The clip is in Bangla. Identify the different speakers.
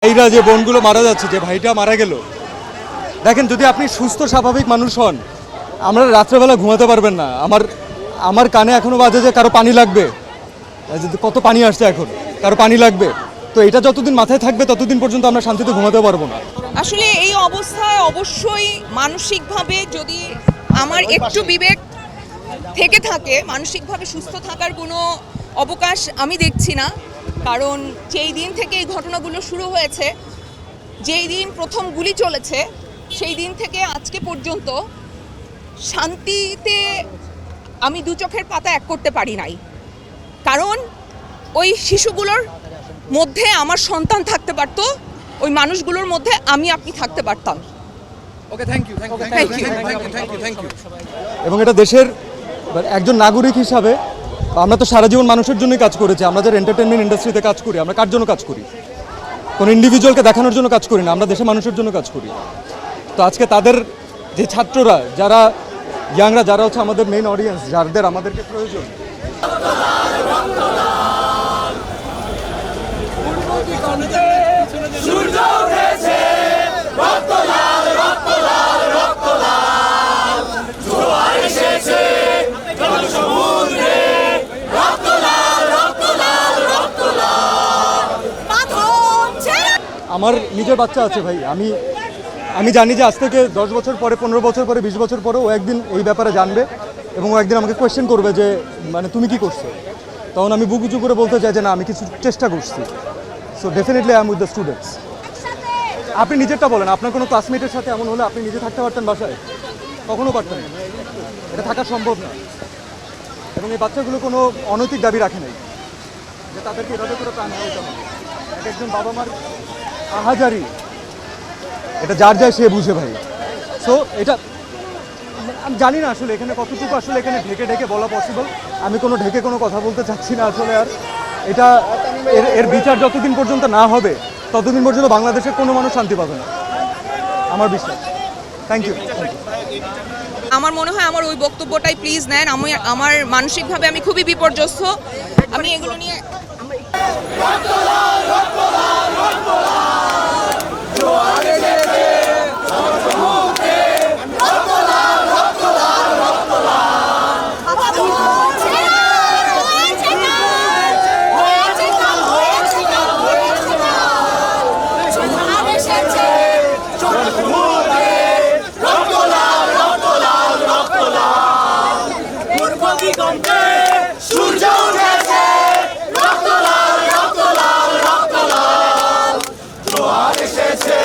Speaker 1: ভাইরা যে বোনগুলো মারা যাচ্ছে, যে ভাইটা মারা গেল, দেখেন যদি আপনি সুস্থ স্বাভাবিক মানুষ হন, আমরা রাত্রেবেলা ঘুমাতে পারবেন না। আমার কানে এখনো বাজে যে কারো পানি লাগবে, কত পানি আসছে এখন, কারো পানি লাগবে। তো এটা যতদিন মাথায় থাকবে ততদিন পর্যন্ত আমরা শান্তিতে ঘুমাতে পারবো না।
Speaker 2: আসলে এই অবস্থায় অবশ্যই মানসিকভাবে যদি আমার একটু বিবেক থেকে থাকে, মানসিকভাবে সুস্থ থাকার কোনো অবকাশ আমি দেখছি না। কারণ যেই দিন থেকে এই ঘটনাগুলো শুরু হয়েছে, যেই দিন প্রথম গুলি চলেছে, সেই দিন থেকে আজকে পর্যন্ত শান্তিতে আমি দু চোখের পাতা এক করতে পারি নাই। কারণ ওই শিশুগুলোর মধ্যে আমার সন্তান থাকতে পারতো, ওই মানুষগুলোর মধ্যে আমি আপনি থাকতে পারতাম।
Speaker 3: ওকে, থ্যাংক ইউ।
Speaker 1: এবং এটা দেশের একজন নাগরিক হিসাবে আমরা তো সারা জীবন মানুষের জন্যই কাজ করেছি। আমরা যারা এন্টারটেনমেন্ট ইন্ডাস্ট্রিতে কাজ করি, আমরা কার জন্য কাজ করি? কোনো ইন্ডিভিজুয়ালকে দেখানোর জন্য কাজ করি না, আমরা দেশের মানুষের জন্য কাজ করি। তো আজকে তাদের যে ছাত্ররা, যারা ইয়াংরা, যারা হচ্ছে আমাদের মেইন অডিয়েন্স, যাদের আমাদেরকে প্রয়োজন, আমার নিজের বাচ্চা আছে ভাই। আমি জানি যে আজ থেকে 10 বছর পরে, 15 বছর পরে, 20 বছর পরে ও একদিন এই ব্যাপারে জানবে এবং ও একদিন আমাকে কোয়েশ্চেন করবে যে মানে তুমি কি করছো। তখন আমি বুক উঁচু করে বলতে চাই যে না, আমি কিছু চেষ্টা করছি। So definitely I am with the students. আপনি নিজেরটা বলেন, আপনার কোনো ক্লাসমেটের সাথে এমন হলে আপনি নিজে থাকতে পারতেন বাসায়? কখনো পারতেন না, এটা থাকা সম্ভব না। এবং এই বাচ্চাগুলো কোনো অনৈতিক দাবি রাখে নাই যে তাদেরকে এভাবে করে প্রাণ হারাতে হবে। এক একজন বাবা মার আহাজারি, এটা যার যায় সে বুঝে ভাই। সো এটা আমি জানি না আসলে এখানে কতটুকু আসলে এখানে ঢেকে ঢেকে বলা পসিবল। আমি কোনো ঢেকে কোনো কথা বলতে চাচ্ছি না আসলে। আর এটা এর বিচার যতদিন পর্যন্ত না হবে ততদিন পর্যন্ত বাংলাদেশের কোনো মানুষ শান্তি পাবে না, আমার বিশ্বাস। Thank you.
Speaker 2: আমার মনে হয় আমার ওই বক্তব্যটাই প্লিজ নেন। আমার মানসিকভাবে আমি খুবই বিপর্যস্ত। আমি এগুলো নিয়ে
Speaker 4: সূর্য উঠেছে, রক্ত লাল, রক্ত লাল, রক্ত লাল, জোয়ার এসেছে।